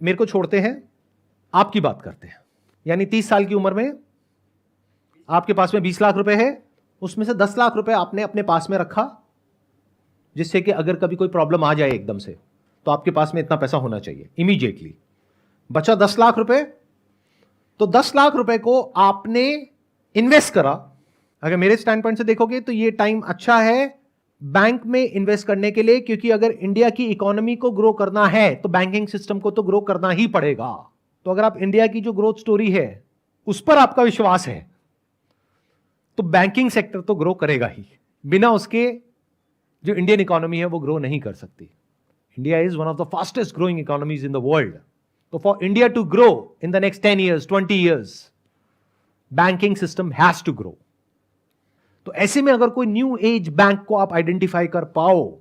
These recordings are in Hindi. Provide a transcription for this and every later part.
मेरे को छोड़ते हैं, आपकी बात करते हैं। यानी 30 साल की उम्र में आपके पास में 20 लाख रुपए है, उसमें से 10 लाख रुपए आपने अपने पास में रखा, जिससे कि अगर कभी कोई प्रॉब्लम आ जाए एकदम से तो आपके पास में इतना पैसा होना चाहिए इमीडिएटली। बचा 10 लाख रुपए, तो 10 लाख रुपए को आपने इन्वेस्ट करा। अगर मेरे स्टैंड पॉइंट से देखोगे तो ये टाइम अच्छा है बैंक में इन्वेस्ट करने के लिए, क्योंकि अगर इंडिया की इकोनॉमी को ग्रो करना है तो बैंकिंग सिस्टम को तो ग्रो करना ही पड़ेगा। तो अगर आप इंडिया की जो ग्रोथ स्टोरी है उस पर आपका विश्वास है तो बैंकिंग सेक्टर तो ग्रो करेगा ही, बिना उसके जो इंडियन इकोनॉमी है वो ग्रो नहीं कर सकती। India is one of the fastest growing economies in the world. तो for India to grow in the next 10 years, 20 years, banking system has to grow. तो ऐसे में अगर कोई न्यू एज बैंक को आप आइडेंटिफाई कर पाओ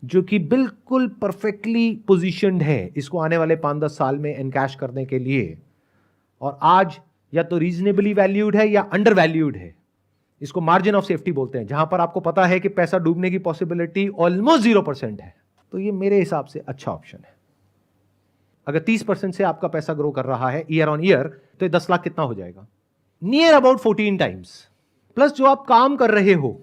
जो कि बिल्कुल परफेक्टली पोजीशन्ड है इसको आने वाले 5-10 साल में एनकैश करने के लिए, और आज या तो रीजनेबली वैल्यूड है या अंडर वैल्यूड है, इसको मार्जिन ऑफ सेफ्टी बोलते हैं, जहां पर आपको पता है कि पैसा डूबने की पॉसिबिलिटी ऑलमोस्ट 0% है, तो ये मेरे हिसाब से अच्छा ऑप्शन है। अगर 30% से आपका पैसा ग्रो कर रहा है ईयर ऑन ईयर, तो 10 लाख कितना हो जाएगा? Near about 14 times। प्लस जो आप काम कर रहे हो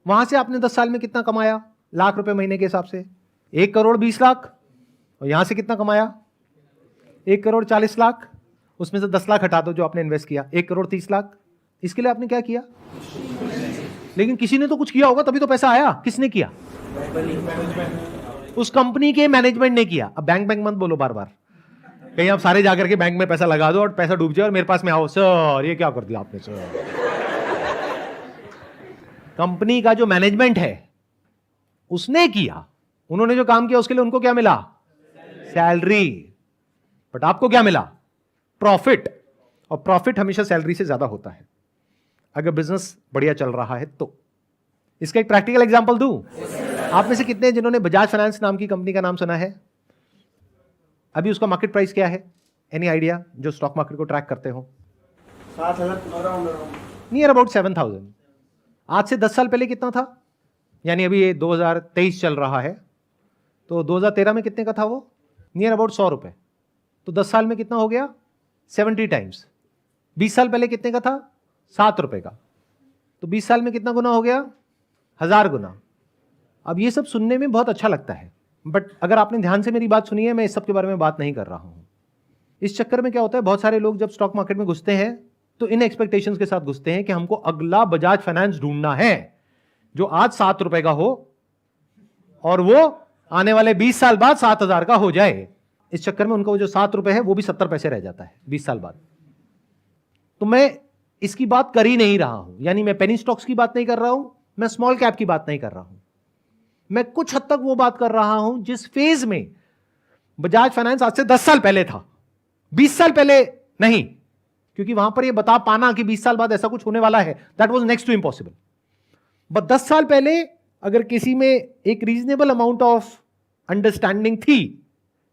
वहां से आपने 10 साल में कितना कमाया लाख रुपए महीने के हिसाब से? 1 करोड़ 20 लाख। और यहां से कितना कमाया? 1 करोड़ 40 लाख। उसमें से 10 लाख हटा दो जो आपने इन्वेस्ट किया, 1 करोड़ 30 लाख। इसके लिए आपने क्या किया? लेकिन किसी ने तो कुछ किया होगा, तभी तो पैसा आया। किसने किया? उस कंपनी के मैनेजमेंट ने किया। अब बैंक बैंक मत बोलो बार बार, कहीं आप सारे जाकर के बैंक में पैसा लगा दो और पैसा डूब जाए और मेरे पास में आओ, सर ये क्या कर दिया आपने सर। कंपनी का जो मैनेजमेंट है उसने किया, उन्होंने जो काम किया उसके लिए उनको क्या मिला? सैलरी। बट आपको क्या मिला? प्रॉफिट। और प्रॉफिट हमेशा सैलरी से ज्यादा होता है अगर बिजनेस बढ़िया चल रहा है तो। इसका एक प्रैक्टिकल एग्जांपल दूं? आप में से कितने हैं जिन्होंने बजाज फाइनेंस नाम की कंपनी का नाम सुना है? अभी उसका मार्केट प्राइस क्या है? Any idea? जो स्टॉक मार्केट को ट्रैक करते हो। 7,000 नियर अबाउट 7,000। आज से 10 साल पहले कितना था? यानी अभी ये 2023 चल रहा है, तो 2013 में कितने का था वो? नियर अबाउट 100 रुपए। तो 10 साल में कितना हो गया? 70 times। 20 साल पहले कितने का था? 7 रुपए का। तो 20 साल में कितना गुना हो गया? 1000 गुना। अब ये सब सुनने में बहुत अच्छा लगता है, बट अगर आपने ध्यान से मेरी बात सुनी है, मैं इस सब के बारे में बात नहीं कर रहा हूं। इस चक्कर में क्या होता है, बहुत सारे लोग जब स्टॉक मार्केट में घुसते हैं तो इन एक्सपेक्टेशंस के साथ घुसते हैं कि हमको अगला बजाज फाइनेंस ढूंढना है जो आज 7 रुपए का हो और वो आने वाले 20 साल बाद 7,000 का हो जाए। इस चक्कर में उनको जो 7 रुपए है वो भी 70 पैसे रह जाता है 20 साल बाद। तो मैं इसकी बात कर ही नहीं रहा हूं, यानी मैं पेनी स्टॉक्स की बात नहीं कर रहा हूं, मैं स्मॉल कैप की बात नहीं कर रहा हूं। मैं कुछ हद तक वो बात कर रहा हूं जिस फेज में बजाज फाइनेंस आज से 10 साल पहले था, 20 साल पहले नहीं, क्योंकि वहां पर ये बता पाना कि 20 साल बाद ऐसा कुछ होने वाला है, that was next to impossible. But 10 साल पहले अगर किसी में एक रीजनेबल अमाउंट ऑफ अंडरस्टैंडिंग थी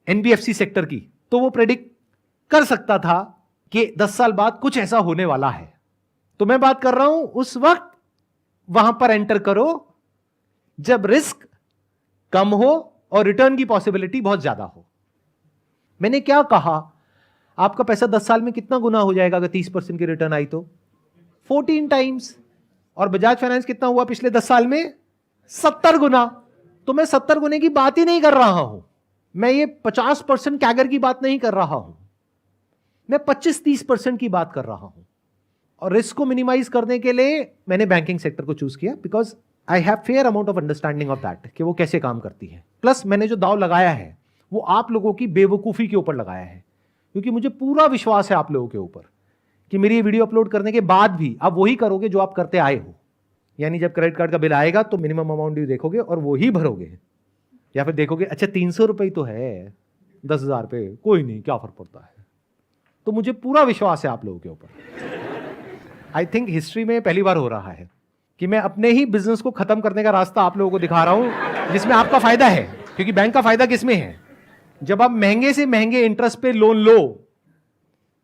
एनबीएफसी सेक्टर की, तो वो प्रेडिक्ट कर सकता था कि 10 साल बाद कुछ ऐसा होने वाला है। तो मैं बात कर रहा हूं उस वक्त वहां पर एंटर करो जब रिस्क कम हो और रिटर्न की पॉसिबिलिटी बहुत ज्यादा हो। मैंने क्या कहा? आपका पैसा 10 साल में कितना गुना हो जाएगा अगर 30% की रिटर्न आई तो? 14 times। और बजाज फाइनेंस कितना हुआ पिछले 10 साल में? 70 गुना। तो मैं 70 गुने की बात ही नहीं कर रहा हूं, मैं ये 50% कैगर की बात नहीं कर रहा हूं, मैं 25-30% की बात कर रहा हूं। और रिस्क को मिनिमाइज करने के लिए मैंने बैंकिंग सेक्टर को चूज किया, because I have fair amount of understanding of that कि वो कैसे काम करती है। प्लस मैंने जो दाव लगाया है वो आप लोगों की बेवकूफी के ऊपर लगाया है, क्योंकि मुझे पूरा विश्वास है आप लोगों के ऊपर कि मेरी ये वीडियो अपलोड करने के बाद भी आप वही करोगे जो आप करते आए हो। यानी जब क्रेडिट कार्ड का बिल आएगा तो मिनिमम अमाउंट ड्यू देखोगे और वो ही भरोगे, या फिर देखोगे अच्छा 300 रुपये तो है 10,000 पे, कोई नहीं क्या फर्क पड़ता है। तो मुझे पूरा विश्वास है आप लोगों के ऊपर। आई थिंक हिस्ट्री में पहली बार हो रहा है कि मैं अपने ही बिजनेस को खत्म करने का रास्ता आप लोगों को दिखा रहा हूं जिसमें आपका फायदा है। क्योंकि बैंक का फायदा किसमें है? जब आप महंगे से महंगे इंटरेस्ट पे लोन लो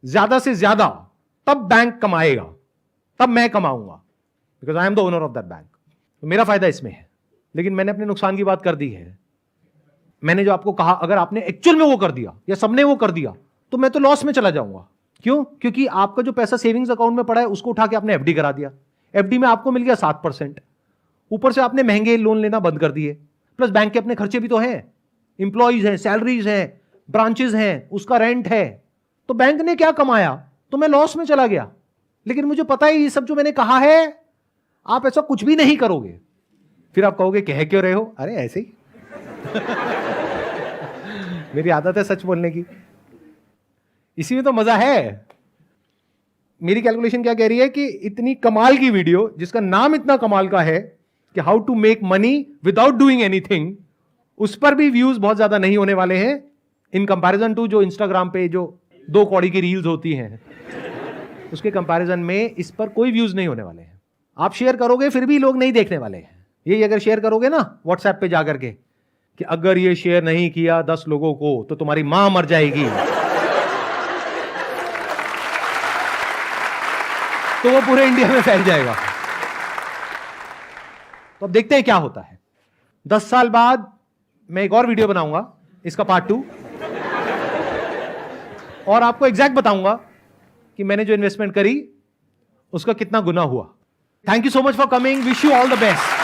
ज्यादा से ज्यादा, तब बैंक कमाएगा, तब मैं कमाऊंगा, because I am the owner of that bank. तो मेरा फायदा इसमें है। लेकिन मैंने अपने नुकसान की बात कर दी है। मैंने जो आपको कहा, अगर आपने एक्चुअल में वो कर दिया या सबने वो कर दिया तो मैं तो लॉस में चला जाऊंगा। क्यों? क्योंकि आपका जो पैसा सेविंग्स अकाउंट में पड़ा है उसको उठा के आपने एफडी करा दिया। एफडी में आपको मिल गया 7%, ऊपर से आपने महंगे लोन लेना बंद कर दिए, प्लस बैंक के अपने खर्चे भी तो हैं, इंप्लॉइज हैं, सैलरीज हैं, ब्रांचेस हैं, उसका रेंट है। तो बैंक ने क्या कमाया? तो मैं लॉस में चला गया। लेकिन मुझे पता है ये सब जो मैंने कहा है, आप ऐसा कुछ भी नहीं करोगे। फिर आप कहोगे कह क्यों रहे हो? अरे ऐसे ही मेरी आदत है सच बोलने की, इसी में तो मजा है। मेरी कैलकुलेशन क्या कह रही है कि इतनी कमाल की वीडियो जिसका नाम इतना कमाल का है कि how to make money without doing anything, उस पर भी व्यूज बहुत ज्यादा नहीं होने वाले हैं इन कंपैरिजन टू जो इंस्टाग्राम पे जो 2 कौड़ी की रील्स होती हैं, उसके कंपैरिजन में इस पर कोई व्यूज नहीं होने वाले हैं। आप शेयर करोगे फिर भी लोग नहीं देखने वाले हैं। यही अगर शेयर करोगे ना व्हाट्सएप पे जाकर के कि अगर ये शेयर नहीं किया 10 लोगों को तो तुम्हारी मां मर जाएगी, तो वो पूरे इंडिया में फैल जाएगा। तो अब देखते हैं क्या होता है। 10 साल बाद मैं एक और वीडियो बनाऊंगा, इसका पार्ट 2, और आपको एग्जैक्ट बताऊंगा कि मैंने जो इन्वेस्टमेंट करी उसका कितना गुना हुआ। Thank you so much for coming, wish you all the best.